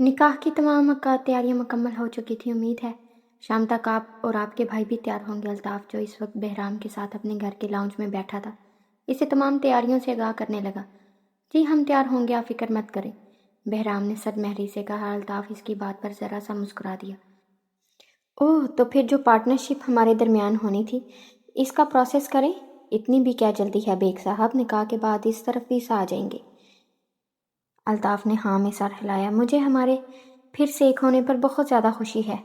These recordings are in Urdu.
نکاح کی تمام تیاریاں مکمل ہو چکی تھیں۔ امید ہے شام تک آپ اور آپ کے بھائی بھی تیار ہوں گے۔ الطاف جو اس وقت بہرام کے ساتھ اپنے گھر کے لاؤنج میں بیٹھا تھا اسے تمام تیاریوں سے آگاہ کرنے لگا۔ جی ہم تیار ہوں گے، آپ فکر مت کریں، بہرام نے صد مہری سے کہا۔ الطاف اس کی بات پر ذرا سا مسکرا دیا۔ اوہ، تو پھر جو پارٹنرشپ ہمارے درمیان ہونی تھی اس کا پروسیس کریں۔ اتنی بھی کیا جلدی ہے بیگ صاحب، نکاح کے بعد اس طرف بھی آ جائیں گے۔ الطاف نے ہاں میں سر ہلایا۔ مجھے ہمارے پھر سے ایک ہونے پر بہت زیادہ خوشی ہے۔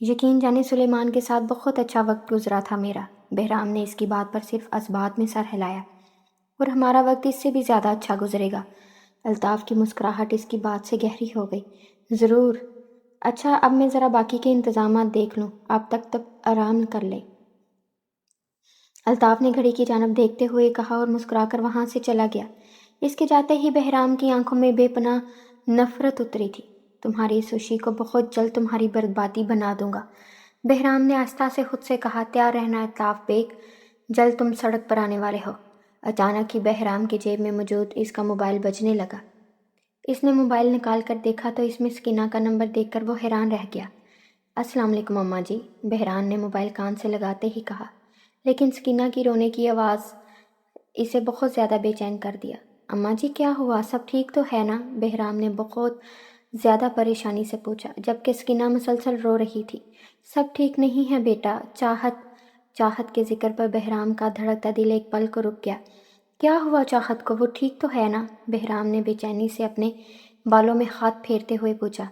یقین جانے سلیمان کے ساتھ بہت اچھا وقت گزرا تھا میرا۔ بہرام نے اس کی بات پر صرف اسبات میں سر ہلایا۔ اور ہمارا وقت اس سے بھی زیادہ اچھا گزرے گا۔ الطاف کی مسکراہٹ اس کی بات سے گہری ہو گئی۔ ضرور۔ اچھا اب میں ذرا باقی کے انتظامات دیکھ لوں، آپ تک آرام کر لیں۔ الطاف نے گھڑی کی جانب دیکھتے ہوئے کہا اور مسکرا کر وہاں سے چلا گیا۔ اس کے جاتے ہی بہرام کی آنکھوں میں بے پناہ نفرت اتری تھی۔ تمہاری اس خوشی کو بہت جلد تمہاری بربادی بنا دوں گا، بہرام نے آہستہ سے خود سے کہا۔ تیار رہنا الطاف بیگ، جلد تم سڑک پر آنے والے ہو۔ اچانک ہی بہرام کی جیب میں موجود اس کا موبائل بجنے لگا۔ اس نے موبائل نکال کر دیکھا تو اس میں سکینہ کا نمبر دیکھ کر وہ حیران رہ گیا۔ السلام علیکم اماں جی، بہرام نے موبائل کان سے لگاتے ہی کہا، لیکن سکینہ کی رونے کی آواز اسے بہت زیادہ بے چین کر دیا۔ اماں جی کیا ہوا، سب ٹھیک تو ہے نا؟ بہرام نے بہت زیادہ پریشانی سے پوچھا، جبکہ سکینہ مسلسل رو رہی تھی۔ سب ٹھیک نہیں ہے بیٹا، چاہت کے ذکر پر بہرام کا دھڑکتا دل ایک پل کو رک گیا۔ کیا ہوا چاہت کو، وہ ٹھیک تو ہے نا؟ بہرام نے بے چینی سے اپنے بالوں میں ہاتھ پھیرتے ہوئے پوچھا۔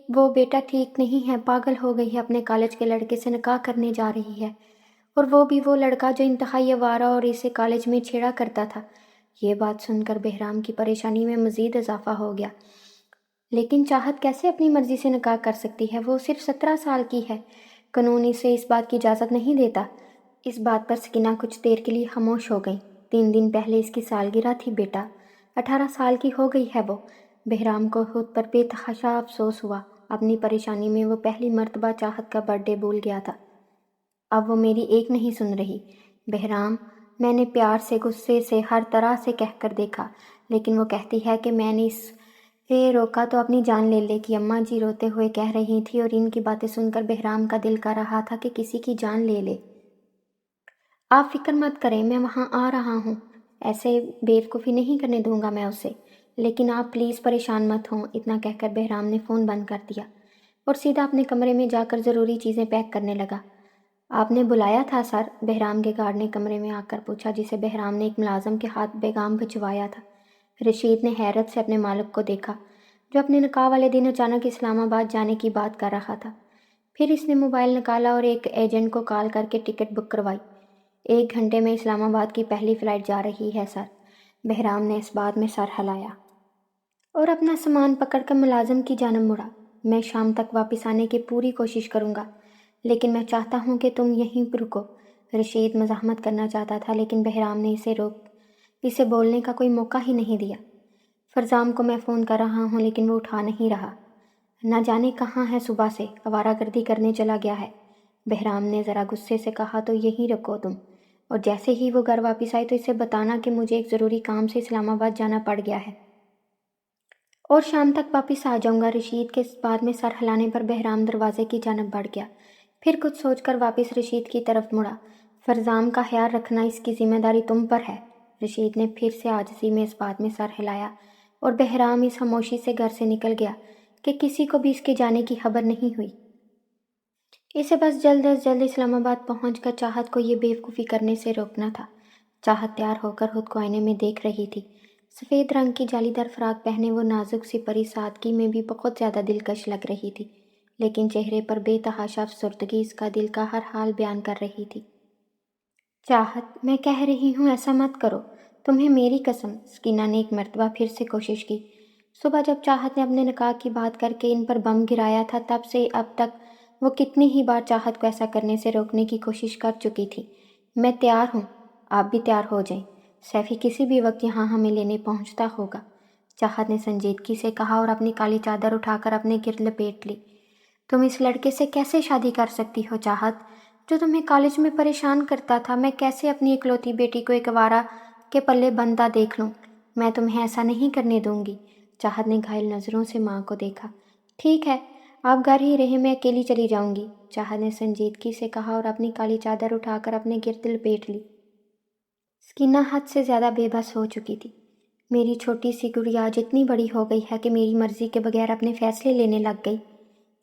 وہ بیٹا ٹھیک نہیں ہے، پاگل ہو گئی ہے، اپنے کالج کے لڑکے سے نکاح کرنے جا رہی ہے، اور وہ بھی وہ لڑکا جو انتہائی آوارہ اور اسے کالج میں چھیڑا کرتا تھا۔ یہ بات سن کر بہرام کی پریشانی میں مزید اضافہ ہو گیا۔ لیکن چاہت کیسے اپنی مرضی سے نکاح کر سکتی ہے؟ وہ صرف 17 سال کی ہے، قانون اسے اس بات کی اجازت نہیں دیتا۔ اس بات پر سکینہ کچھ دیر کے لیے خاموش ہو گئی۔ 3 دن پہلے اس کی سالگرہ تھی بیٹا، 18 سال کی ہو گئی ہے وہ۔ بہرام کو خود پر بے تحاشا افسوس ہوا۔ اپنی پریشانی میں وہ پہلی مرتبہ چاہت کا برتھ ڈے بھول گیا تھا۔ اب وہ میری ایک نہیں سن رہی۔ بہرام، میں نے پیار سے، غصے سے، ہر طرح سے کہہ کر دیکھا، لیکن وہ کہتی ہے کہ میں نے اسے روکا تو اپنی جان لے لے گی۔ اماں جی روتے ہوئے کہہ رہی تھی اور ان کی باتیں سن کر بہرام کا دل کر رہا تھا کہ کسی کی جان لے لے۔ آپ فکر مت کریں، میں وہاں آ رہا ہوں، ایسے بیوقوفی نہیں کرنے دوں گا میں اسے، لیکن آپ پلیز پریشان مت ہوں۔ اتنا کہہ کر بہرام نے فون بند کر دیا اور سیدھا اپنے کمرے میں جا کر ضروری چیزیں پیک کرنے لگا۔ آپ نے بلایا تھا سر؟ بہرام کے گارڈ نے کمرے میں آ کر پوچھا، جسے بہرام نے ایک ملازم کے ہاتھ پیغام بھجوایا تھا۔ رشید نے حیرت سے اپنے مالک کو دیکھا، جو اپنے نکاح والے دن اچانک اسلام آباد جانے کی بات کر رہا تھا۔ پھر اس نے موبائل نکالا اور ایک ایجنٹ کو کال کر کے ٹکٹ بک کروائی۔ 1 گھنٹے میں اسلام آباد کی پہلی فلائٹ جا رہی ہے سر۔ بہرام نے اس بات میں سر ہلایا اور اپنا سامان پکڑ کر ملازم کی جانب مڑا۔ میں شام تک واپس آنے کی پوری کوشش کروں گا، لیکن میں چاہتا ہوں کہ تم یہیں رکو۔ رشید مزاحمت کرنا چاہتا تھا، لیکن بہرام نے اسے بولنے کا کوئی موقع ہی نہیں دیا۔ فرزام کو میں فون کر رہا ہوں، لیکن وہ اٹھا نہیں رہا۔ نہ جانے کہاں ہے، صبح سے آوارہ گردی کرنے چلا گیا ہے۔ بہرام نے ذرا غصے سے کہا، تو یہیں رکو تم، اور جیسے ہی وہ گھر واپس آئے تو اسے بتانا کہ مجھے ایک ضروری کام سے اسلام آباد جانا پڑ گیا ہے، اور شام تک واپس آ جاؤں گا۔ رشید کے اس بات میں سر ہلانے پر بہرام دروازے کی جانب بڑھ گیا، پھر کچھ سوچ کر واپس رشید کی طرف مڑا۔ فرزام کا خیال رکھنا اس کی ذمہ داری تم پر ہے۔ رشید نے پھر سے عاجزی میں اس بات میں سر ہلایا، اور بہرام اس خاموشی سے گھر سے نکل گیا کہ کسی کو بھی اس کے جانے کی خبر نہیں ہوئی۔ اسے بس جلد از جلد اسلام آباد پہنچ کر چاہت کو یہ بیوقوفی کرنے سے روکنا تھا۔ چاہت تیار ہو کر خود کو آئینے میں دیکھ رہی تھی۔ سفید رنگ کی جالی دار فراق پہنے وہ نازک سی پری سادگی میں بھی بہت زیادہ دلکش لگ رہی تھی، لیکن چہرے پر بے تحاشا افسردگی اس کا دل کا ہر حال بیان کر رہی تھی۔ چاہت، میں کہہ رہی ہوں ایسا مت کرو، تمہیں میری قسم۔ سکینہ نے ایک مرتبہ پھر سے کوشش کی۔ صبح جب چاہت نے اپنے نکاح کی بات کر کے ان پر بم گرایا تھا، تب سے اب تک وہ کتنی ہی بار چاہت کو ایسا کرنے سے روکنے کی کوشش کر چکی تھی۔ میں تیار ہوں، آپ بھی تیار ہو جائیں، سیفی کسی بھی وقت یہاں ہمیں لینے پہنچتا ہوگا، چاہت نے سنجیدگی سے کہا اور اپنی کالی چادر اٹھا کر اپنے گرد لپیٹ لی۔ تم اس لڑکے سے کیسے شادی کر سکتی ہو چاہت، جو تمہیں کالج میں پریشان کرتا تھا؟ میں کیسے اپنی اکلوتی بیٹی کو ایک آوارہ کے پلے بندھا دیکھ لوں؟ میں تمہیں ایسا نہیں کرنے دوں گی۔ چاہت نے گھائل نظروں سے ماں کو دیکھا۔ ٹھیک ہے، آپ گھر ہی رہیں، میں اکیلی چلی جاؤں گی، چاہت نے سنجیدگی سے کہا اور اپنی کالی چادر اٹھا کر اپنے گرد لپیٹ لی۔ سکینہ حد سے زیادہ بے بس ہو چکی تھی۔ میری چھوٹی سی گڑیا آج اتنی بڑی ہو گئی ہے کہ میری مرضی کے بغیر اپنے فیصلے لینے لگ گئی،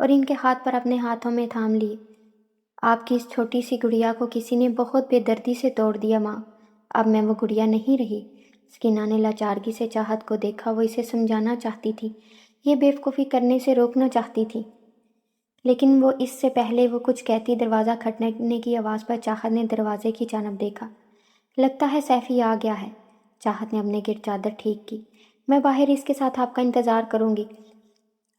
اور ان کے ہاتھ پر اپنے ہاتھوں میں تھام لیے۔ آپ کی اس چھوٹی سی گڑیا کو کسی نے بہت بے دردی سے توڑ دیا ماں، اب میں وہ گڑیا نہیں رہی۔ سکینہ نے لاچارگی سے چاہت کو دیکھا، وہ اسے سمجھانا چاہتی تھی، یہ بیوقوفی کرنے سے روکنا چاہتی تھی، لیکن وہ اس سے پہلے وہ کچھ کہتی دروازہ کھٹکنے کی آواز پر چاہت نے دروازے کی جانب دیکھا۔ لگتا ہے سیفی آ گیا ہے، چاہت نے اپنے گرد چادر ٹھیک کی۔ میں باہر اس کے ساتھ آپ کا انتظار کروں گی،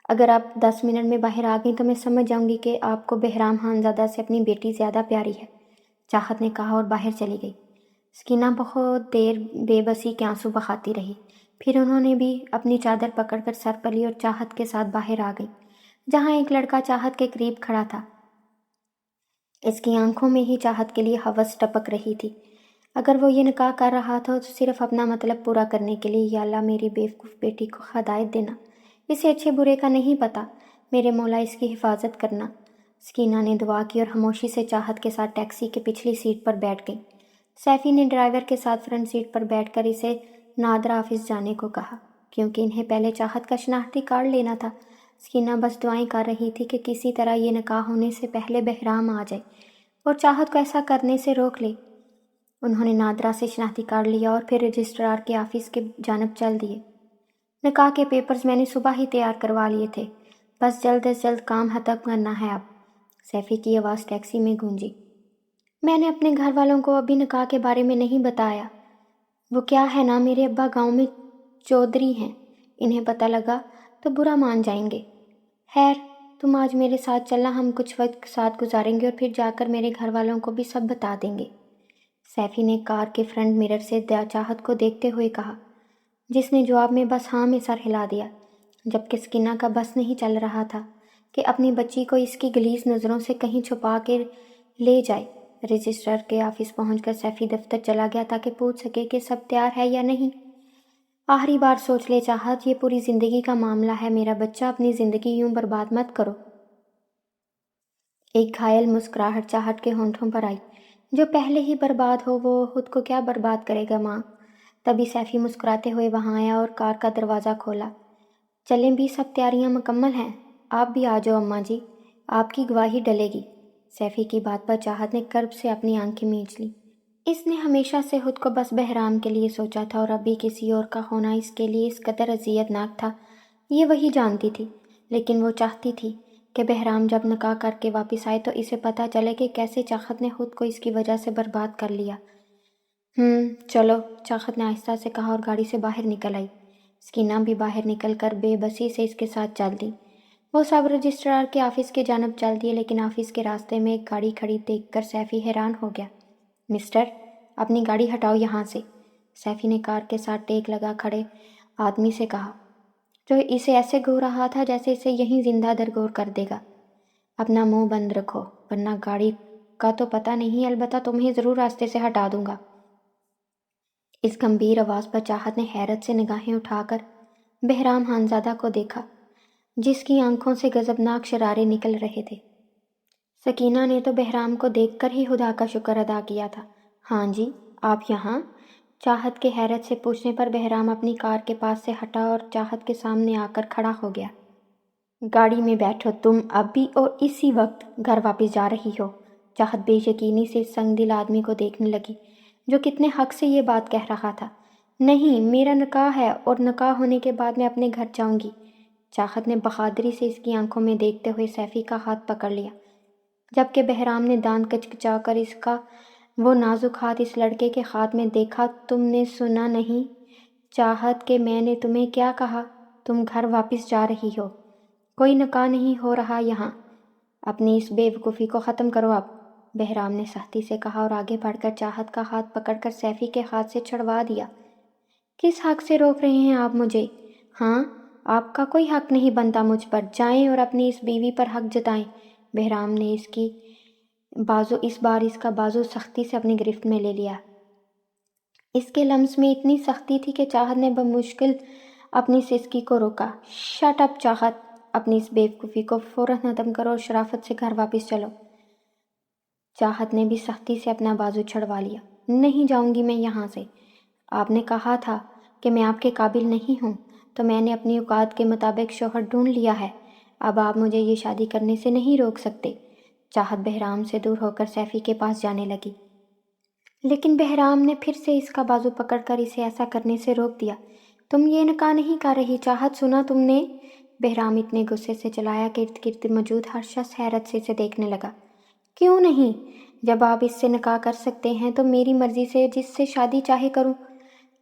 اگر آپ 10 منٹ میں باہر آ گئیں تو میں سمجھ جاؤں گی کہ آپ کو بہرام خانزادہ سے اپنی بیٹی زیادہ پیاری ہے، چاہت نے کہا اور باہر چلی گئی۔ سکینہ بہت دیر بے بسی کے آنسو بہاتی رہی، پھر انہوں نے بھی اپنی چادر پکڑ کر سر پر لی اور چاہت کے ساتھ باہر آ گئی، جہاں ایک لڑکا چاہت کے قریب کھڑا تھا۔ اس کی آنکھوں میں ہی چاہت کے لیے ہوس ٹپک رہی تھی۔ اگر وہ یہ نکاح کر رہا تھا تو صرف اپنا مطلب پورا کرنے کے لیے۔ یا اللہ میری بیوقوف بیٹی کو ہدایت دینا، اسے اچھے برے کا نہیں پتہ، میرے مولا اس کی حفاظت کرنا۔ سکینہ نے دعا کی اور خاموشی سے چاہت کے ساتھ ٹیکسی کے پچھلی سیٹ پر بیٹھ گئی۔ سیفی نے ڈرائیور کے ساتھ فرنٹ سیٹ پر بیٹھ کر اسے نادرا آفس جانے کو کہا، کیونکہ انہیں پہلے چاہت کا شناختی کارڈ لینا تھا۔ سکینہ بس دعائیں کر رہی تھی کہ کسی طرح یہ نکاح ہونے سے پہلے بہرام آ جائے اور چاہت کو ایسا کرنے سے روک لے۔ انہوں نے نادرا سے شناختی کارڈ لیا اور پھر رجسٹرار کے آفس کی جانب چل دیے۔ نکاح کے پیپرز میں نے صبح ہی تیار کروا لیے تھے، بس جلد از جلد کام ختم کرنا ہے اب، سیفی کی آواز ٹیکسی میں گونجی۔ میں نے اپنے گھر والوں کو ابھی نکاح کے بارے میں نہیں بتایا، وہ کیا ہے نا میرے ابا گاؤں میں چودھری ہیں، انہیں پتہ لگا تو برا مان جائیں گے۔ خیر تم آج میرے ساتھ چلنا، ہم کچھ وقت ساتھ گزاریں گے اور پھر جا کر میرے گھر والوں کو بھی سب بتا دیں گے، سیفی نے کار کے فرنٹ مرر سے چاہت کو دیکھتے ہوئے کہا، جس نے جواب میں بس ہاں میں سر ہلا دیا، جبکہ سکینہ کا بس نہیں چل رہا تھا کہ اپنی بچی کو اس کی غلیظ نظروں سے کہیں چھپا کے لے جائے۔ رجسٹرار کے آفس پہنچ کر سیفی دفتر چلا گیا تاکہ پوچھ سکے کہ سب تیار ہے یا نہیں۔ آخری بار سوچ لے چاہت، یہ پوری زندگی کا معاملہ ہے، میرا بچہ، اپنی زندگی یوں برباد مت کرو۔ ایک گھائل مسکراہٹ چاہت کے ہونٹوں پر آئی، جو پہلے ہی برباد ہو وہ خود کو کیا برباد کرے گا ماں۔ تبھی سیفی مسکراتے ہوئے وہاں آیا اور کار کا دروازہ کھولا۔ چلیں بھی، سب تیاریاں مکمل ہیں، آپ بھی آ جاؤ اماں جی، آپ کی گواہی ڈلے گی۔ سیفی کی بات پر چاہت نے کرب سے اپنی آنکھیں مینچ لیں۔ اس نے ہمیشہ سے خود کو بس بہرام کے لیے سوچا تھا اور ابھی کسی اور کا ہونا اس کے لیے اس قدر اذیت ناک تھا، یہ وہی جانتی تھی، لیکن وہ چاہتی تھی کہ بہرام جب نکاح کر کے واپس آئے تو اسے پتہ چلے کہ کیسے چاہت نے خود کو اس کی وجہ سے برباد کر لیا۔ چلو، چاہت نے آہستہ سے کہا اور گاڑی سے باہر نکل آئی۔ سکینہ بھی باہر نکل کر بے بسی سے اس کے ساتھ چل دی۔ وہ سب رجسٹرار کے آفس کی جانب چل دیے، لیکن آفس کے راستے میں ایک گاڑی کھڑی دیکھ کر سیفی حیران ہو گیا۔ مسٹر، اپنی گاڑی ہٹاؤ یہاں سے، سیفی نے کار کے ساتھ ٹیک لگا کھڑے آدمی سے کہا، جو اسے ایسے گھور رہا تھا جیسے اسے یہیں زندہ درگور کر دے گا۔ اپنا منہ بند رکھو ورنہ گاڑی کا تو پتہ نہیں، البتہ تمہیں ضرور راستے سے ہٹا دوں گا۔ اس گمبھیر آواز پر چاہت نے حیرت سے نگاہیں اٹھا کر بہرام خانزادہ کو دیکھا، جس کی آنکھوں سے غضبناک شرارے نکل رہے تھے۔ سکینہ نے تو بہرام کو دیکھ کر ہی خدا کا شکر ادا کیا تھا۔ ہاں جی، آپ یہاں؟ چاہت کے حیرت سے پوچھنے پر بہرام اپنی کار کے پاس سے ہٹا اور چاہت کے سامنے آ کر کھڑا ہو گیا۔ گاڑی میں بیٹھو تم اب بھی، اور اسی وقت گھر واپس جا رہی ہو؟ چاہت بے یقینی سے سنگ دل آدمی کو دیکھنے لگی، جو کتنے حق سے یہ بات کہہ رہا تھا۔ نہیں، میرا نکاح ہے اور نکاح ہونے کے بعد میں اپنے گھر جاؤں گی۔ چاہت نے بہادری سے اس کی آنکھوں میں دیکھتے ہوئے سیفی کا ہاتھ پکڑ لیا، جبکہ بہرام نے دانت کچکچا کر اس کا وہ نازک ہاتھ اس لڑکے کے ہاتھ میں دیکھا۔ تم نے سنا نہیں چاہت کہ میں نے تمہیں کیا کہا؟ تم گھر واپس جا رہی ہو، کوئی نکاح نہیں ہو رہا یہاں، اپنی اس بے وقوفی کو ختم کرو اب، بہرام نے سختی سے کہا اور آگے بڑھ کر چاہت کا ہاتھ پکڑ کر سیفی کے ہاتھ سے چھڑوا دیا۔ کس حق سے روک رہے ہیں آپ مجھے؟ ہاں، آپ کا کوئی حق نہیں بنتا مجھ پر، جائیں اور اپنی اس بیوی پر حق جتائیں۔ بہرام نے اس بار اس کا بازو سختی سے اپنی گرفت میں لے لیا۔ اس کے لمس میں اتنی سختی تھی کہ چاہت نے بمشکل اپنی سسکی کو روکا۔ شٹ اپ چاہت، اپنی اس بیوقوفی کو فوراً ختم کرو اور شرافت سے گھر واپس چلو۔ چاہت نے بھی سختی سے اپنا بازو چھڑوا لیا۔ نہیں جاؤں گی میں یہاں سے۔ آپ نے کہا تھا کہ میں آپ کے قابل نہیں ہوں، تو میں نے اپنی اوقات کے مطابق شوہر ڈھونڈ لیا ہے۔ اب آپ مجھے یہ شادی کرنے سے نہیں روک سکتے۔ چاہت بہرام سے دور ہو کر سیفی کے پاس جانے لگی، لیکن بہرام نے پھر سے اس کا بازو پکڑ کر اسے ایسا کرنے سے روک دیا۔ تم یہ نکاح نہیں کر رہی چاہت، سنا تم نے؟ بہرام اتنے غصے سے چلایا کہ ارد گرد موجود ہر شخص حیرت سے اسے دیکھنے لگا۔ کیوں نہیں؟ جب آپ اس سے نکاح کر سکتے ہیں تو میری مرضی سے جس سے شادی چاہے کروں۔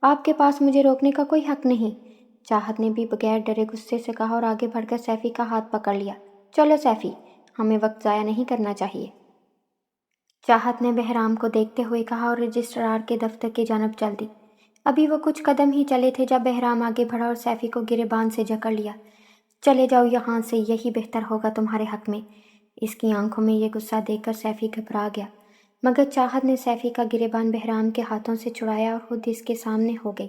آپ کے پاس مجھے روکنے کا کوئی حق نہیں۔ چاہت نے بھی بغیر ڈرے غصے سے کہا اور آگے بڑھ کر سیفی کا ہاتھ پکڑ لیا۔ چلو سیفی، ہمیں وقت ضائع نہیں کرنا چاہیے۔ چاہت نے بہرام کو دیکھتے ہوئے کہا اور رجسٹرار کے دفتر کی جانب چل دی۔ ابھی وہ کچھ قدم ہی چلے تھے جب بہرام آگے بڑھا اور سیفی کو گریبان سے جکڑ لیا۔ چلے جاؤ یہاں سے، یہی بہتر ہوگا تمہارے حق میں۔ اس کی آنکھوں میں یہ غصہ دیکھ کر سیفی گھبرا گیا، مگر چاہت نے سیفی کا گریبان بہرام کے ہاتھوں سے چھڑایا اور خود اس کے سامنے ہو گئی۔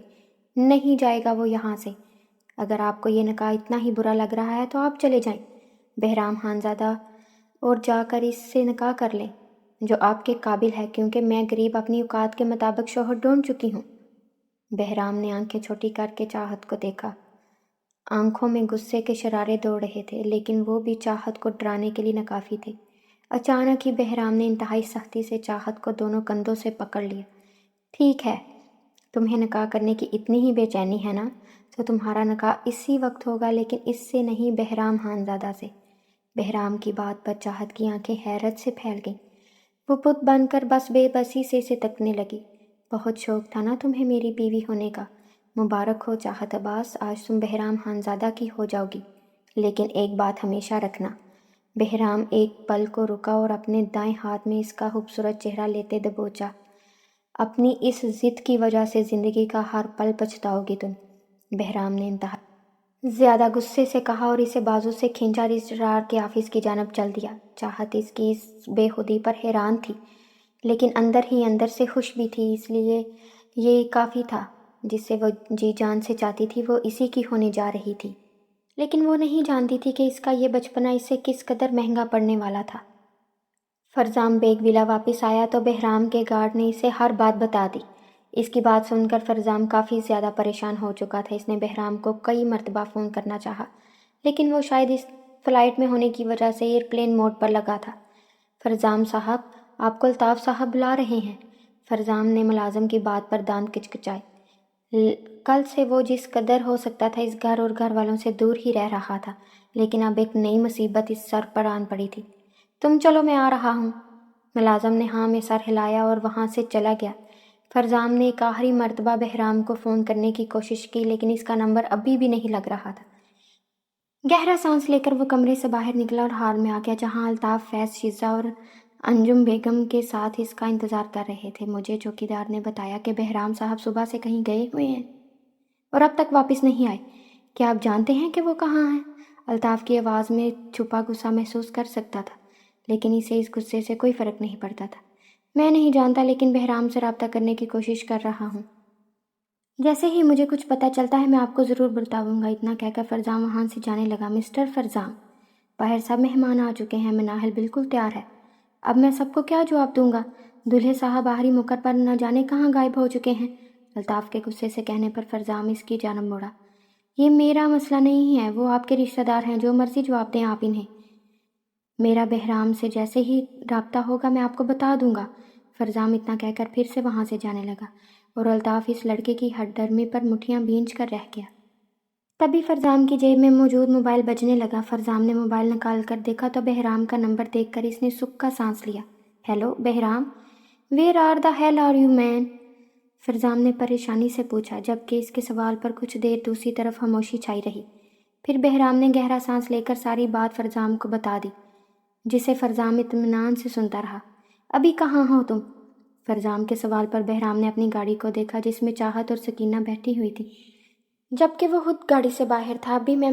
نہیں جائے گا وہ یہاں سے۔ اگر آپ کو یہ نکاح اتنا ہی برا لگ رہا ہے تو آپ چلے جائیں بہرام خانزادہ، اور جا کر اس سے نکاح کر لیں جو آپ کے قابل ہے، کیونکہ میں غریب اپنی اوقات کے مطابق شوہر ڈھونڈ چکی ہوں۔ بہرام نے آنکھیں چھوٹی کر کے چاہت کو دیکھا۔ آنکھوں میں غصے کے شرارے دوڑ رہے تھے، لیکن وہ بھی چاہت کو ڈرانے کے لیے ناکافی تھے۔ اچانک ہی بہرام نے انتہائی سختی سے چاہت کو دونوں کندھوں سے پکڑ لیا۔ ٹھیک ہے، تمہیں نکاح کرنے کی اتنی ہی بے چینی ہے نا، تو تمہارا نکاح اسی وقت ہوگا، لیکن اس سے نہیں، بہرام خانزادہ سے۔ بہرام کی بات پر چاہت کی آنکھیں حیرت سے پھیل گئیں۔ وہ بت بن کر بس بے بسی سے اسے تکنے لگی۔ بہت شوق تھا نا تمہیں میری بیوی ہونے کا؟ مبارک ہو چاہت عباس، آج تم بہرام خانزادہ کی ہو جاؤ گی، لیکن ایک بات ہمیشہ رکھنا۔ بہرام ایک پل کو رکا اور اپنے دائیں ہاتھ میں اس کا خوبصورت چہرہ لیتے دبوچا۔ اپنی اس ضد کی وجہ سے زندگی کا ہر پل پچھتاؤ گی تم، بہرام نے انتہا زیادہ غصے سے کہا اور اسے بازو سے کھینچا رجسٹرار کے آفس کی جانب چل دیا۔ چاہت اس کی اس بے خودی پر حیران تھی، لیکن اندر ہی اندر سے خوش بھی تھی، اس لیے یہ کافی تھا۔ جس سے وہ جی جان سے چاہتی تھی وہ اسی کی ہونے جا رہی تھی، لیکن وہ نہیں جانتی تھی کہ اس کا یہ بچپنا اسے کس قدر مہنگا پڑنے والا تھا۔ فرزام بیگ ولا واپس آیا تو بہرام کے گارڈ نے اسے ہر بات بتا دی۔ اس کی بات سن کر فرزام کافی زیادہ پریشان ہو چکا تھا۔ اس نے بہرام کو کئی مرتبہ فون کرنا چاہا، لیکن وہ شاید اس فلائٹ میں ہونے کی وجہ سے ایئرپلین موڈ پر لگا تھا۔ فرزام صاحب، آپ کو الطاف صاحب بلا رہے ہیں۔ فرزام نے ملازم کی بات پر دانت کچکچائے۔ کل سے وہ جس قدر ہو سکتا تھا اس گھر اور گھر والوں سے دور ہی رہ رہا تھا، لیکن اب ایک نئی مصیبت اس سر پر آن پڑی تھی۔ تم چلو، میں آ رہا ہوں۔ ملازم نے ہاں میں سر ہلایا اور وہاں سے چلا گیا۔ فرزام نے ایک آخری مرتبہ بہرام کو فون کرنے کی کوشش کی، لیکن اس کا نمبر ابھی بھی نہیں لگ رہا تھا۔ گہرا سانس لے کر وہ کمرے سے باہر نکلا اور ہال میں آ گیا، جہاں الطاف، فیض، شیزہ اور انجم بیگم کے ساتھ اس کا انتظار کر رہے تھے۔ مجھے چوکیدار نے بتایا کہ بہرام صاحب صبح سے کہیں گئے ہوئے ہیں اور اب تک واپس نہیں آئے۔ کیا آپ جانتے ہیں کہ وہ کہاں ہیں؟ الطاف کی آواز میں چھپا غصہ محسوس کر سکتا تھا، لیکن اسے اس غصے سے کوئی فرق نہیں پڑتا تھا۔ میں نہیں جانتا، لیکن بہرام سے رابطہ کرنے کی کوشش کر رہا ہوں۔ جیسے ہی مجھے کچھ پتہ چلتا ہے میں آپ کو ضرور بتاؤں گا۔ اتنا کہہ کر فرزام وہاں سے جانے لگا۔ مسٹر فرزام، باہر سب مہمان آ چکے ہیں، مناہل بالکل تیار ہے۔ اب میں سب کو کیا جواب دوں گا؟ دولہے صاحب آخری موقع پر نہ جانے کہاں غائب ہو چکے ہیں۔ الطاف کے غصے سے کہنے پر فرزام اس کی جانب مڑا۔ یہ میرا مسئلہ نہیں ہے، وہ آپ کے رشتہ دار ہیں، جو مرضی جواب دیں آپ انہیں۔ میرا بہرام سے جیسے ہی رابطہ ہوگا میں آپ کو بتا دوں گا۔ فرزام اتنا کہہ کر پھر سے وہاں سے جانے لگا اور الطاف اس لڑکے کی ہٹ ڈرمی پر مٹھیاں بھینچ کر رہ گیا۔ تبھی فرزام کی جیب میں موجود موبائل بجنے لگا۔ فرزام نے موبائل نکال کر دیکھا تو بہرام کا نمبر دیکھ کر اس نے سکھ کا سانس لیا۔ Hello Bahram, where are the hell are you man? Farzam نے پریشانی سے پوچھا، جبکہ اس کے سوال پر کچھ دیر دوسری طرف خاموشی چھائی رہی۔ پھر بہرام نے گہرا سانس لے کر ساری بات فرزام کو بتا دی، جسے فرزام اطمینان سے سنتا رہا۔ ابھی کہاں ہو تم؟ فرزام کے سوال پر بہرام نے اپنی گاڑی کو دیکھا، جس میں چاہت اور سکینہ بیٹھی ہوئی تھی، جبکہ وہ خود گاڑی سے باہر تھا۔ ابھی میں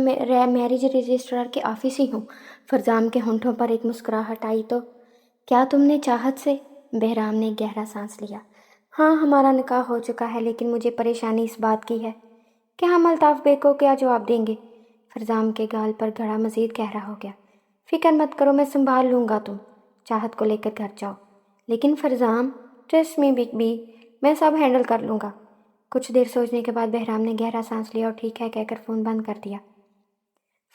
میرج رجسٹرار کے آفس ہی ہوں۔ فرزام کے ہونٹوں پر ایک مسکراہٹ آئی۔ تو کیا تم نے چاہت سے؟ بہرام نے گہرا سانس لیا۔ ہاں ہمارا نکاح ہو چکا ہے، لیکن مجھے پریشانی اس بات کی ہے کہ ہم الطاف بیگ کو کیا جواب دیں گے۔ فرزام کے گال پر گھڑا مزید گہرا ہو گیا۔ فکر مت کرو، میں سنبھال لوں گا، تم چاہت کو لے کر گھر جاؤ۔ لیکن فرزام، ٹرسٹ می بگ بی، میں سب ہینڈل کر لوں گا۔ کچھ دیر سوچنے کے بعد بہرام نے گہرا سانس لیا اور ٹھیک ہے کہہ کر فون بند کر دیا۔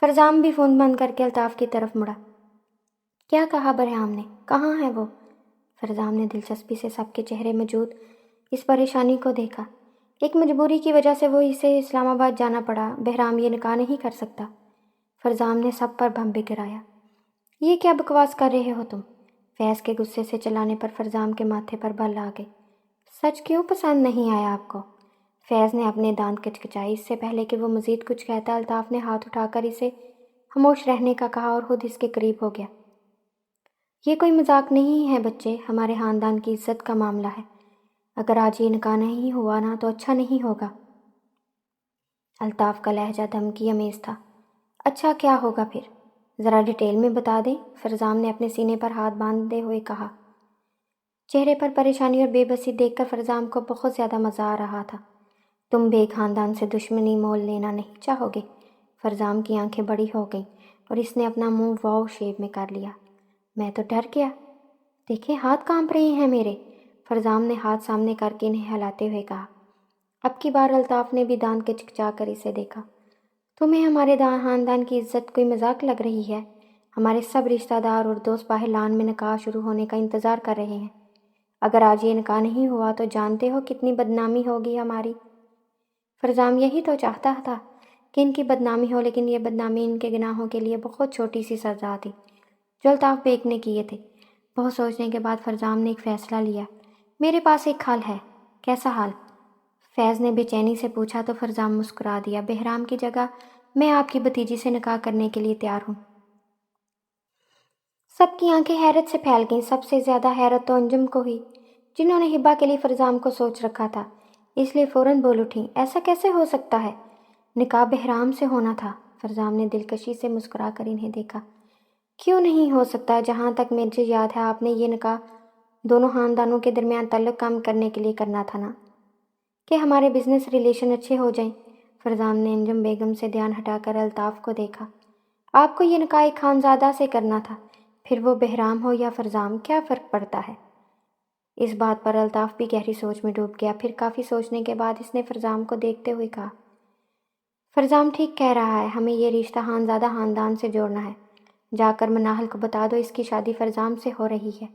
فرزام بھی فون بند کر کے الطاف کی طرف مڑا۔ کیا کہا بہرام نے؟ کہاں ہے وہ؟ فرزام نے دلچسپی سے سب کے چہرے موجود اس پریشانی کو دیکھا۔ ایک مجبوری کی وجہ سے وہ اسے اسلام آباد جانا پڑا۔ بہرام یہ نکاح نہیں کر سکتا۔ فرزام نے سب پر بم گرایا۔ یہ کیا بکواس کر رہے ہو تم؟ فیض کے غصے سے چلانے پر فرزام کے ماتھے پر بل آ گئی۔ سچ کیوں پسند نہیں آیا آپ کو؟ فیض نے اپنے دانت کچکچائے۔ اس سے پہلے کہ وہ مزید کچھ کہتا، الطاف نے ہاتھ اٹھا کر اسے خاموش رہنے کا کہا اور خود اس کے قریب ہو گیا۔ یہ کوئی مذاق نہیں ہے بچے، ہمارے خاندان کی عزت کا معاملہ ہے۔ اگر آج یہ نکاح نہیں ہوا نا تو اچھا نہیں ہوگا۔ الطاف کا لہجہ دھمکی آمیز تھا۔ اچھا کیا ہوگا پھر؟ ذرا ڈیٹیل میں بتا دیں، فرزام نے اپنے سینے پر ہاتھ باندھے ہوئے کہا۔ چہرے پر پریشانی اور بے بسی دیکھ کر فرزام کو بہت زیادہ مزہ آ رہا تھا۔ تم بے خاندان سے دشمنی مول لینا نہیں چاہو گے؟ فرزام کی آنکھیں بڑی ہو گئیں اور اس نے اپنا منہ واؤ شیپ میں کر لیا۔ میں تو ڈر گیا۔ دیکھیں ہاتھ کانپ رہے ہیں میرے، فرزام نے ہاتھ سامنے کر کے انہیں ہلاتے ہوئے کہا۔ اب کی بار الطاف نے بھی دانت کچکچا کر اسے دیکھا۔ تمہیں ہمارے خاندان کی عزت کوئی مذاق لگ رہی ہے؟ ہمارے سب رشتہ دار اور دوست باہر لان میں نکاح شروع ہونے کا انتظار کر رہے ہیں۔ اگر آج یہ نکاح نہیں ہوا تو جانتے ہو کتنی بدنامی ہوگی ہماری۔ فرزام یہی تو چاہتا تھا کہ ان کی بدنامی ہو، لیکن یہ بدنامی ان کے گناہوں کے لیے بہت چھوٹی سی سزا تھی جو الطاف بیگ نے کیے تھے۔ بہت سوچنے کے بعد فرزام نے ایک فیصلہ لیا۔ میرے پاس ایک حل ہے۔ کیسا حل؟ فیض نے بے چینی سے پوچھا تو فرزام مسکرا دیا۔ بہرام کی جگہ میں آپ کی بھتیجی سے نکاح کرنے کے لیے تیار ہوں۔ سب کی آنکھیں حیرت سے پھیل گئیں۔ سب سے زیادہ حیرت تو انجم کو ہوئی، جنہوں نے ہبا کے لیے فرزام کو سوچ رکھا تھا، اس لیے فوراً بول اٹھیں۔ ایسا کیسے ہو سکتا ہے؟ نکاح بہرام سے ہونا تھا۔ فرزام نے دلکشی سے مسکرا کر انہیں دیکھا۔ کیوں نہیں ہو سکتا؟ جہاں تک مجھے یاد ہے آپ نے یہ نکاح دونوں خاندانوں کے درمیان تعلق کم کرنے کے لیے کرنا تھا نا، کہ ہمارے بزنس ریلیشن اچھے ہو جائیں۔ فرزام نے انجم بیگم سے دھیان ہٹا کر الطاف کو دیکھا۔ آپ کو یہ نکاح ایک خانزادہ سے کرنا تھا، پھر وہ بہرام ہو یا فرزام، کیا فرق پڑتا ہے؟ اس بات پر الطاف بھی گہری سوچ میں ڈوب گیا۔ پھر کافی سوچنے کے بعد اس نے فرزام کو دیکھتے ہوئے کہا، فرزام ٹھیک کہہ رہا ہے، ہمیں یہ رشتہ خانزادہ خاندان سے جوڑنا ہے۔ جا کر مناحل کو بتا دو اس کی شادی فرزام سے ہو رہی ہے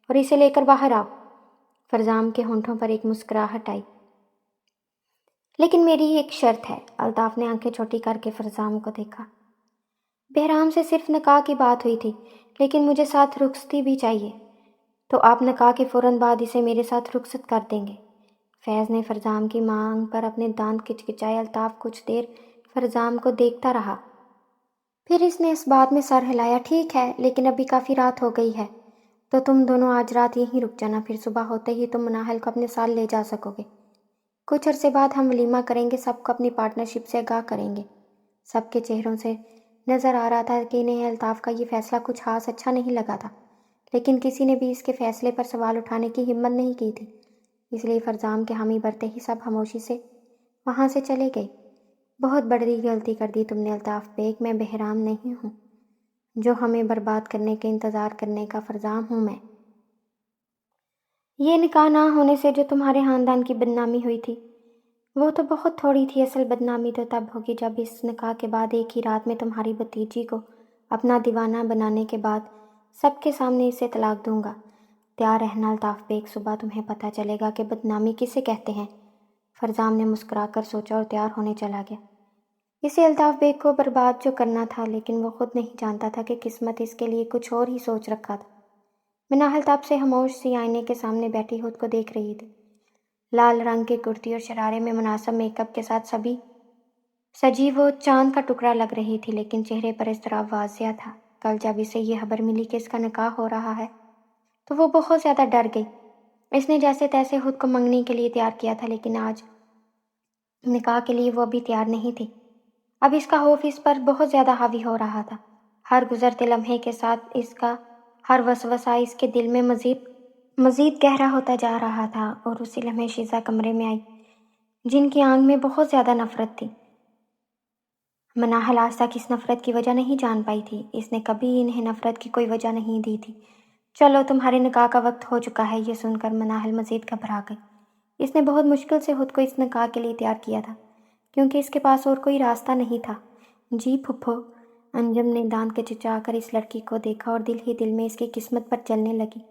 اور اسے لے کر باہر آؤ۔ فرزام کے ہونٹوں پر ایک مسکراہٹ آئی۔ لیکن میری ایک شرط ہے۔ الطاف نے آنکھیں چھوٹی کر کے فرزام کو دیکھا۔ بہرام سے صرف نکاح کی بات ہوئی تھی، لیکن مجھے ساتھ رخصتی بھی چاہیے، تو آپ نکاح کے فوراً بعد اسے میرے ساتھ رخصت کر دیں گے؟ فیض نے فرزام کی مانگ پر اپنے دانت کچکچائے۔ الطاف کچھ دیر فرزام کو دیکھتا رہا، پھر اس نے اس بات میں سر ہلایا۔ ٹھیک ہے، لیکن ابھی کافی رات ہو گئی ہے، تو تم دونوں آج رات یہیں رک جانا، پھر صبح ہوتے ہی تم مناحل کو اپنے ساتھ لے جا سکو گے۔ کچھ عرصے بعد ہم ولیمہ کریں گے، سب کو اپنی پارٹنرشپ سے آگاہ کریں گے۔ سب کے چہروں سے نظر آ رہا تھا کہ انہیں الطاف کا یہ فیصلہ کچھ خاص اچھا نہیں لگا تھا، لیکن کسی نے بھی اس کے فیصلے پر سوال اٹھانے کی ہمت نہیں کی تھی، اس لیے فرزام کے حامی بھرتے ہی سب خاموشی سے وہاں سے چلے گئے۔ بہت بڑی غلطی کر دی تم نے الطاف بیگ، میں بہرام نہیں ہوں جو ہمیں برباد کرنے کے انتظار کرنے کا، فرزام ہوں میں۔ یہ نکاح نہ ہونے سے جو تمہارے خاندان کی بدنامی ہوئی تھی وہ تو بہت تھوڑی تھی، اصل بدنامی تو تب ہوگی جب اس نکاح کے بعد ایک ہی رات میں تمہاری بھتیجی کو اپنا دیوانہ بنانے کے بعد سب کے سامنے اسے طلاق دوں گا۔ تیار رہنا الطاف بیگ، صبح تمہیں پتہ چلے گا کہ بدنامی کسے کہتے ہیں۔ فرزام نے مسکرا کر سوچا اور تیار ہونے چلا گیا۔ اسے الطاف بیگ کو برباد جو کرنا تھا، لیکن وہ خود نہیں جانتا تھا کہ قسمت اس کے لیے کچھ اور ہی سوچ رکھا تھا۔ مناحل تب سے خاموش سی آئینے کے سامنے بیٹھی خود کو دیکھ رہی تھی۔ لال رنگ کی کرتی اور شرارے میں مناسب میک اپ کے ساتھ سجی وہ چاند کا ٹکڑا لگ رہی تھی، لیکن چہرے پر اضطراب واضح تھا۔ کل جب اسے یہ خبر ملی کہ اس کا نکاح ہو رہا ہے تو وہ بہت زیادہ ڈر گئی۔ اس نے جیسے تیسے خود کو منگنی کے لیے تیار کیا تھا، لیکن آج نکاح کے لیے وہ ابھی تیار نہیں تھی۔ اب اس کا خوف اس پر بہت زیادہ حاوی ہو رہا تھا۔ ہر گزرتے لمحے کے ساتھ اس کا ہر وسوسہ اس کے دل میں مزید مزید گہرا ہوتا جا رہا تھا اور اسی لمحے شیزا کمرے میں آئی، جن کی آنکھ میں بہت زیادہ نفرت تھی۔ مناہل آج تک اس نفرت کی وجہ نہیں جان پائی تھی، اس نے کبھی انہیں نفرت کی کوئی وجہ نہیں دی تھی۔ چلو تمہارے نکاح کا وقت ہو چکا ہے، یہ سن کر مناہل مزید گھبرا گئی۔ اس نے بہت مشکل سے خود کو اس نکاح کے لیے تیار کیا تھا، کیونکہ اس کے پاس اور کوئی راستہ نہیں تھا۔ جی پھپھو، انجم نے دانت کے چچا کر اس لڑکی کو دیکھا اور دل ہی دل میں اس کی قسمت پر جلنے لگی۔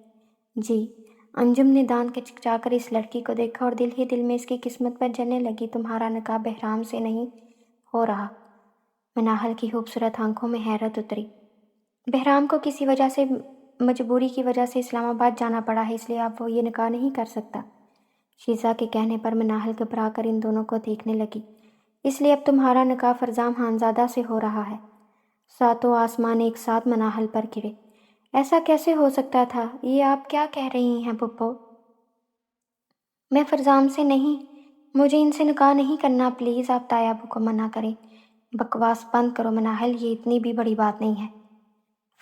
جی، انجم نے دانت کے چچا کر اس لڑکی کو دیکھا اور دل ہی دل میں اس کی قسمت پر جلنے لگی۔ تمہارا نکاح بہرام سے نہیں ہو رہا۔ مناہل کی خوبصورت آنکھوں میں حیرت اتری۔ بہرام کو کسی وجہ سے، مجبوری کی وجہ سے اسلام آباد جانا پڑا ہے، اس لیے اب وہ یہ نکاح نہیں کر سکتا۔ شیزا کے کہنے پر مناہل گھبرا کر ان دونوں کو دیکھنے لگی۔ اس لیے اب تمہارا نکاح فرزام خانزادہ سے ہو رہا ہے۔ ساتوں آسمان ایک ساتھ مناہل پر گرے۔ ایسا کیسے ہو سکتا تھا؟ یہ آپ کیا کہہ رہی ہیں پھپھو؟ میں فرزام سے نہیں، مجھے ان سے نکاح نہیں کرنا، پلیز آپ تایا ابو کو منع کریں۔ بکواس بند کرو مناہل، یہ اتنی بھی بڑی بات نہیں ہے۔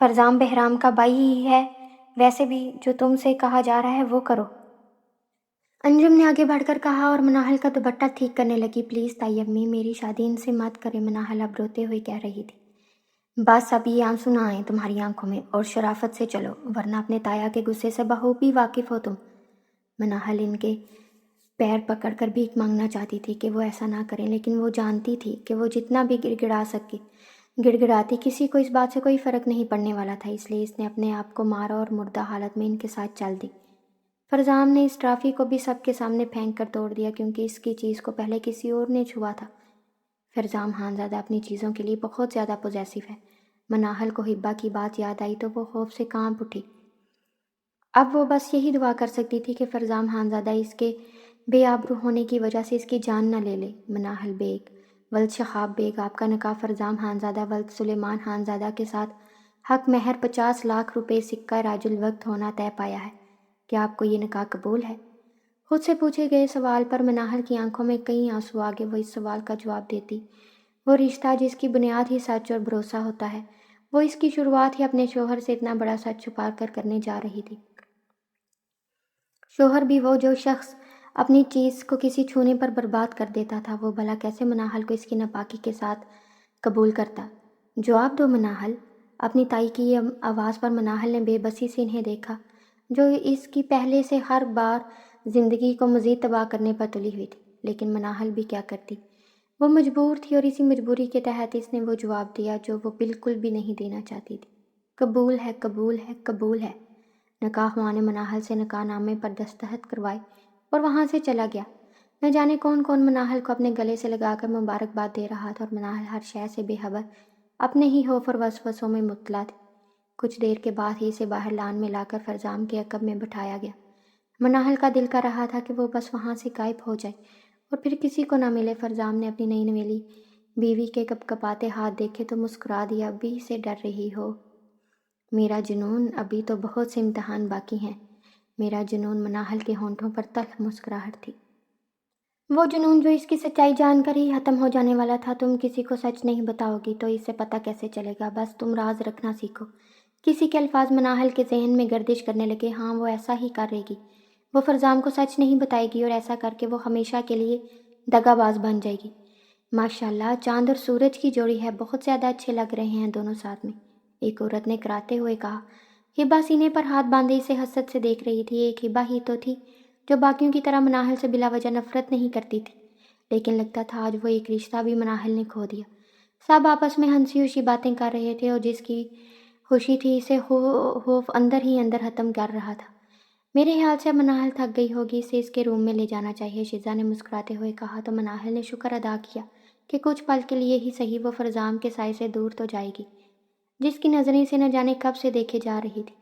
فرزام بہرام کا بھائی ہی ہے، ویسے بھی جو تم سے کہا جا رہا ہے وہ کرو۔ انجم نے آگے بڑھ کر کہا اور مناہل کا دوپٹہ ٹھیک کرنے لگی۔ پلیز تائی امی، میری شادی ان سے مت کریں، مناہل اب روتے ہوئے کہہ رہی تھی۔ بس اب یہ آنسو نہ آئیں تمہاری آنکھوں میں، اور شرافت سے چلو، ورنہ اپنے تایا کے غصے سے بخوبی واقف ہو تم۔ مناہل ان کے پیر پکڑ کر بھیک مانگنا چاہتی تھی کہ وہ ایسا نہ کریں، لیکن وہ جانتی تھی کہ وہ جتنا بھی گڑ گڑا سکے گڑ گڑاتی، کسی کو اس بات سے کوئی فرق نہیں پڑنے والا تھا، اس لیے اس نے اپنے آپ کو مارا اور مردہ حالت میں ان کے ساتھ چل دی۔ فرزام نے اس ٹرافی کو بھی سب کے سامنے پھینک کر توڑ دیا، کیونکہ اس کی چیز کو پہلے کسی اور نے چھوا تھا۔ فرزام خانزادہ اپنی چیزوں کے لیے بہت زیادہ پوزیسو ہے۔ مناہل کو ہبا کی بات یاد آئی تو وہ خوف سے کانپ اٹھی۔ اب وہ بس یہی دعا کر سکتی تھی کہ فرزام خانزادہ اس کے بے آبرو ہونے کی وجہ سے اس کی جان نہ لے لے۔ مناہل بیگ، ولد شہاب بیگ، آپ کا نکاح فرزام خانزادہ ولد سلیمان خانزادہ کے ساتھ حق مہر 50 لاکھ روپے سکہ راج الوقت ہونا طے پایا ہے۔ کیا آپ کو یہ نکاح قبول ہے؟ خود سے پوچھے گئے سوال پر مناہل کی آنکھوں میں کئی آنسو آگے وہ اس سوال کا جواب دیتی۔ وہ رشتہ جس کی بنیاد ہی سچ اور بھروسہ ہوتا ہے، وہ اس کی شروعات ہی اپنے شوہر سے اتنا بڑا سچ چھپا کر کرنے جا رہی تھی۔ شوہر بھی وہ جو شخص اپنی چیز کو کسی چھونے پر برباد کر دیتا تھا، وہ بھلا کیسے مناہل کو اس کی ناپاکی کے ساتھ قبول کرتا؟ جواب دو مناہل۔ اپنی تائی کی یہ آواز پر مناہل نے بے بسی سے انہیں دیکھا، جو اس کی پہلے سے ہر بار زندگی کو مزید تباہ کرنے پر تلی ہوئی تھی۔ لیکن مناہل بھی کیا کرتی؟ وہ مجبور تھی، اور اسی مجبوری کے تحت اس نے وہ جواب دیا جو وہ بالکل بھی نہیں دینا چاہتی تھی۔ قبول ہے، قبول ہے، قبول ہے۔ نکاح خواہ نے مناہل سے نکاح نامے پر دستخط کروائے اور وہاں سے چلا گیا۔ نہ جانے کون کون مناہل کو اپنے گلے سے لگا کر مبارکباد دے رہا تھا، اور مناہل ہر شے سے بے خبر اپنے ہی خوف اور وسوسوں میں مطلع تھی۔ کچھ دیر کے بعد ہی اسے باہر لان میں لا کر فرزام کے عقب میں بٹھایا گیا۔ مناہل کا دل کر رہا تھا کہ وہ بس وہاں سے غائب ہو جائے اور پھر کسی کو نہ ملے۔ فرزام نے اپنی نئی نویلی بیوی کے کپ کپاتے ہاتھ دیکھے تو مسکرا دیا۔ ابھی سے ڈر رہی ہو میرا جنون، ابھی تو بہت سے امتحان باقی ہیں میرا جنون۔ مناہل کے ہونٹوں پر تلخ مسکراہٹ تھی۔ وہ جنون جو اس کی سچائی جان کر ہی ختم ہو جانے والا تھا۔ تم کسی کو سچ نہیں بتاؤ گی تو اسے پتہ کیسے چلے گا؟ بس تم راز رکھنا سیکھو۔ کسی کے الفاظ مناہل کے ذہن میں گردش کرنے لگے۔ ہاں، وہ ایسا ہی کرے گی، وہ فرزام کو سچ نہیں بتائے گی، اور ایسا کر کے وہ ہمیشہ کے لیے دغا باز بن جائے گی۔ ماشاءاللہ، چاند اور سورج کی جوڑی ہے، بہت زیادہ اچھے لگ رہے ہیں دونوں ساتھ میں، ایک عورت نے کراتے ہوئے کہا۔ ہبا سینے پر ہاتھ باندھے اسے حسرت سے دیکھ رہی تھی۔ ایک ہبا ہی تو تھی جو باقیوں کی طرح مناہل سے بلا وجہ نفرت نہیں کرتی تھی، لیکن لگتا تھا آج وہ ایک رشتہ بھی مناہل نے کھو دیا۔ سب آپس میں ہنسی خوشی باتیں کر رہے تھے، اور جس کی خوشی تھی اسے خوف اندر ہی اندر ختم کر رہا تھا۔ میرے خیال سے اب مناہل تھک گئی ہوگی، اسے اس کے روم میں لے جانا چاہیے، شیزا نے مسکراتے ہوئے کہا تو مناہل نے شکر ادا کیا کہ کچھ پل کے لیے ہی صحیح وہ فرزام کے سائے سے دور تو جائے گی، جس کی نظریں سے نہ جانے کب سے دیکھے جا رہی تھی۔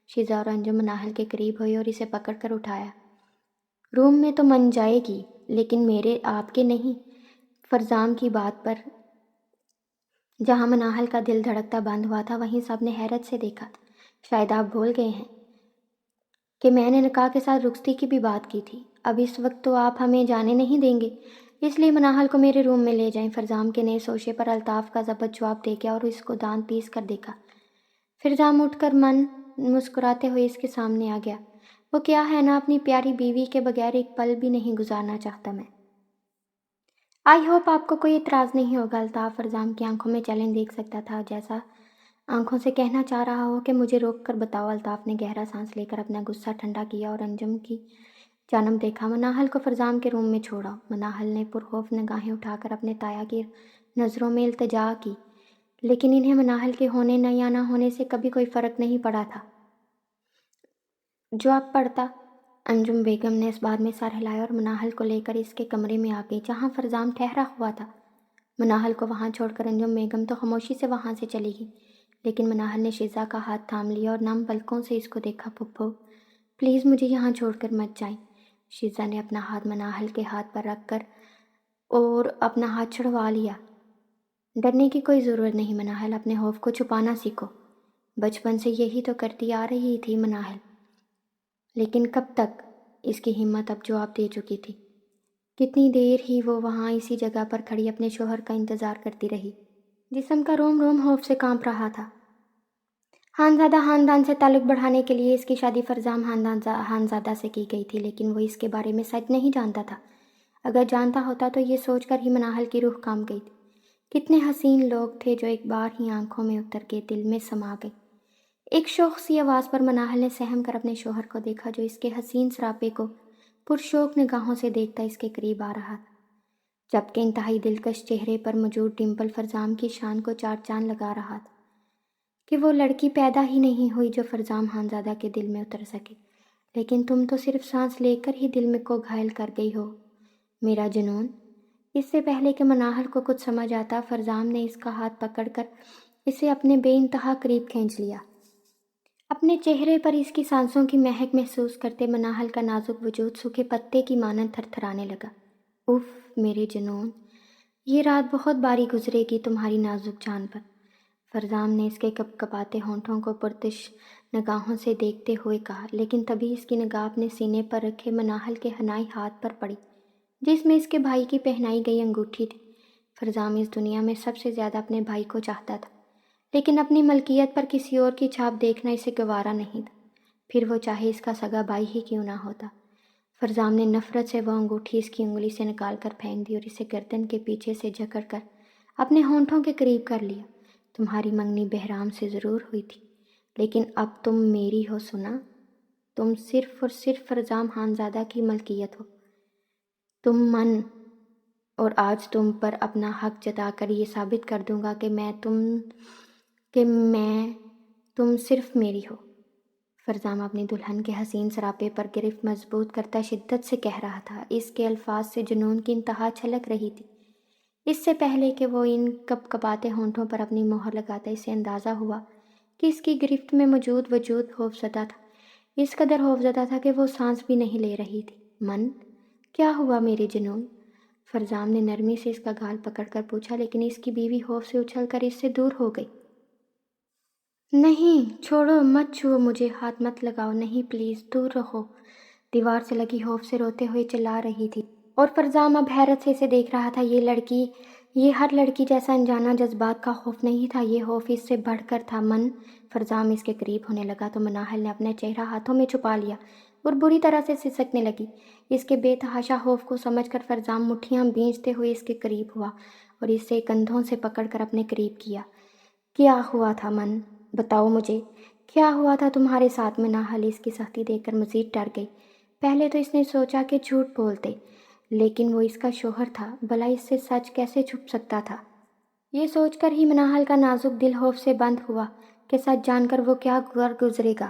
شیزا اور انجم مناہل کے قریب ہوئی اور اسے پکڑ کر اٹھایا۔ روم میں تو من جائے گی، لیکن میرے آپ کے نہیں۔ فرزام کی بات پر جہاں مناہل کا دل دھڑکتا بند ہوا تھا، وہیں سب نے حیرت سے دیکھا تھا۔ شاید آپ بھول گئے ہیں کہ میں نے نکاح کے ساتھ رخصتی کی بھی بات کی تھی۔ اب اس وقت تو آپ ہمیں جانے نہیں دیں گے، اس لیے مناہل کو میرے روم میں لے جائیں۔ فرزام کے نئے سوشے پر الطاف کا ضبط جواب دے گیا اور اس کو دانت پیس کر دیکھا۔ فرزام اٹھ کر مسکراتے ہوئے اس کے سامنے آ گیا۔ وہ کیا ہے نا، اپنی پیاری بیوی کے بغیر ایک پل بھی نہیں گزارنا چاہتا میں۔ آئی ہوپ آپ کو کوئی اعتراض نہیں ہوگا۔ الطاف فرزام کی آنکھوں میں چیلنج دیکھ سکتا تھا، جیسا آنکھوں سے کہنا چاہ رہا ہو کہ مجھے روک کر بتاؤ۔ الطاف نے گہرا سانس لے کر اپنا غصہ ٹھنڈا کیا اور انجم کی جانب دیکھا۔ مناہل کو فرزام کے روم میں چھوڑا۔ مناہل نے پرخوف نگاہیں اٹھا کر اپنے تایا کی نظروں میں التجا کی، لیکن انہیں مناہل کے ہونے یا نہ ہونے سے کبھی کوئی فرق نہیں پڑا تھا جو اب پڑتا۔ انجم بیگم نے اس بات میں سر ہلایا اور مناہل کو لے کر اس کے کمرے میں آ گئی جہاں فرزام ٹھہرا ہوا تھا۔ مناہل کو وہاں چھوڑ کر انجم بیگم تو خاموشی سے وہاں سے چلی گئی، لیکن مناہل نے شیزا کا ہاتھ تھام لیا اور نم پلکوں سے اس کو دیکھا۔ پھپھو پلیز مجھے یہاں چھوڑ کر مت جائیں۔ شیزا نے اپنا ہاتھ مناہل کے ہاتھ پر رکھ کر اور اپنا ہاتھ چھڑوا لیا۔ ڈرنے کی کوئی ضرورت نہیں مناہل، اپنے خوف کو چھپانا سیکھو۔ بچپن سے یہی تو کرتی آ رہی تھی مناہل، لیکن کب تک؟ اس کی ہمت اب جواب دے چکی تھی۔ کتنی دیر ہی وہ وہاں اسی جگہ پر کھڑی اپنے شوہر کا انتظار کرتی رہی۔ جسم کا روم روم خوف سے کانپ رہا تھا۔ خانزادہ خاندان سے تعلق بڑھانے کے لیے اس کی شادی فرزام خانزادہ سے کی گئی تھی، لیکن وہ اس کے بارے میں سچ نہیں جانتا تھا۔ اگر جانتا ہوتا تو یہ سوچ کر ہی مناہل کی روح کانپ گئی تھی۔ کتنے حسین لوگ تھے جو ایک بار ہی آنکھوں میں اتر کے دل میں سما گئے۔ ایک شوق سی آواز پر مناہل نے سہم کر اپنے شوہر کو دیکھا جو اس کے حسین سراپے کو پرشوق نگاہوں سے دیکھتا اس کے قریب آ رہا تھا، جبکہ انتہائی دلکش چہرے پر موجود ڈمپل فرزام کی شان کو چار چاند لگا رہا تھا کہ وہ لڑکی پیدا ہی نہیں ہوئی جو فرزام خانزادہ کے دل میں اتر سکے، لیکن تم تو صرف سانس لے کر ہی دل میں کو گھائل کر گئی ہو میرا جنون۔ اس سے پہلے کہ مناہل کو کچھ سمجھ آتا، فرزام نے اس کا ہاتھ پکڑ کر اسے اپنے بے انتہا قریب کھینچ لیا۔ اپنے چہرے پر اس کی سانسوں کی مہک محسوس کرتے مناہل کا نازک وجود سوکھے پتے کی مانند تھر تھرانے لگا۔ اف میرے جنون، یہ رات بہت باری گزرے گی تمہاری نازک جان پر، فرزام نے اس کے کپ کپاتے ہونٹوں کو پرتش نگاہوں سے دیکھتے ہوئے کہا، لیکن تبھی اس کی نگاہ اپنے سینے پر رکھے مناہل کے حنائی ہاتھ پر پڑی جس میں اس کے بھائی کی پہنائی گئی انگوٹھی تھی۔ فرزام اس دنیا میں سب سے زیادہ اپنے بھائی کو چاہتا تھا، لیکن اپنی ملکیت پر کسی اور کی چھاپ دیکھنا اسے گوارا نہیں تھا، پھر وہ چاہے اس کا سگا بھائی ہی کیوں نہ ہوتا۔ فرزام نے نفرت سے وہ انگوٹھی اس کی انگلی سے نکال کر پھینک دی اور اسے گردن کے پیچھے سے جکڑ کر اپنے ہونٹوں کے قریب کر لیا۔ تمہاری منگنی بہرام سے ضرور ہوئی تھی، لیکن اب تم میری ہو، سنا؟ تم صرف اور صرف فرزام خانزادہ کی ملکیت ہو، تم من، اور آج تم پر اپنا حق جتا کر یہ ثابت کر دوں گا کہ تم صرف میری ہو۔ فرزام اپنی دلہن کے حسین سراپے پر گرفت مضبوط کرتا شدت سے کہہ رہا تھا۔ اس کے الفاظ سے جنون کی انتہا چھلک رہی تھی۔ اس سے پہلے کہ وہ ان کپ کپاتے ہونٹوں پر اپنی مہر لگاتا، اسے اندازہ ہوا کہ اس کی گرفت میں موجود وجود خوفزدہ تھا، اس قدر خوفزدہ تھا کہ وہ سانس بھی نہیں لے رہی تھی۔ من، کیا ہوا میرے جنون؟ فرزام نے نرمی سے اس کا گال پکڑ کر پوچھا، لیکن اس کی بیوی خوف سے اچھل کر اس سے دور ہو گئی۔ نہیں، چھوڑو، مت چھوؤ مجھے، ہاتھ مت لگاؤ، نہیں پلیز، دور رہو، دیوار سے لگی خوف سے روتے ہوئے چلا رہی تھی۔ اور فرزام اب حیرت سے اسے دیکھ رہا تھا۔ یہ ہر لڑکی جیسا انجانا جذبات کا خوف نہیں تھا، یہ خوف اس سے بڑھ کر تھا۔ من، فرزام اس کے قریب ہونے لگا تو مناہل نے اپنا چہرہ ہاتھوں میں چھپا لیا اور بری طرح سے سسکنے لگی۔ اس کے بے تحاشا خوف کو سمجھ کر فرزام مٹھیاں بھیجتے ہوئے اس کے قریب ہوا اور اسے کندھوں سے پکڑ کر اپنے قریب کیا۔ کیا ہوا تھا من؟ بتاؤ مجھے، کیا ہوا تھا تمہارے ساتھ؟ مناہل اس کی سختی دیکھ کر مزید ڈر گئی۔ پہلے تو اس نے سوچا کہ جھوٹ بولتے، لیکن وہ اس کا شوہر تھا، بھلا اس سے سچ کیسے چھپ سکتا تھا؟ یہ سوچ کر ہی مناہل کا نازک دل خوف سے بند ہوا کہ سچ جان کر وہ کیا گزرے گا۔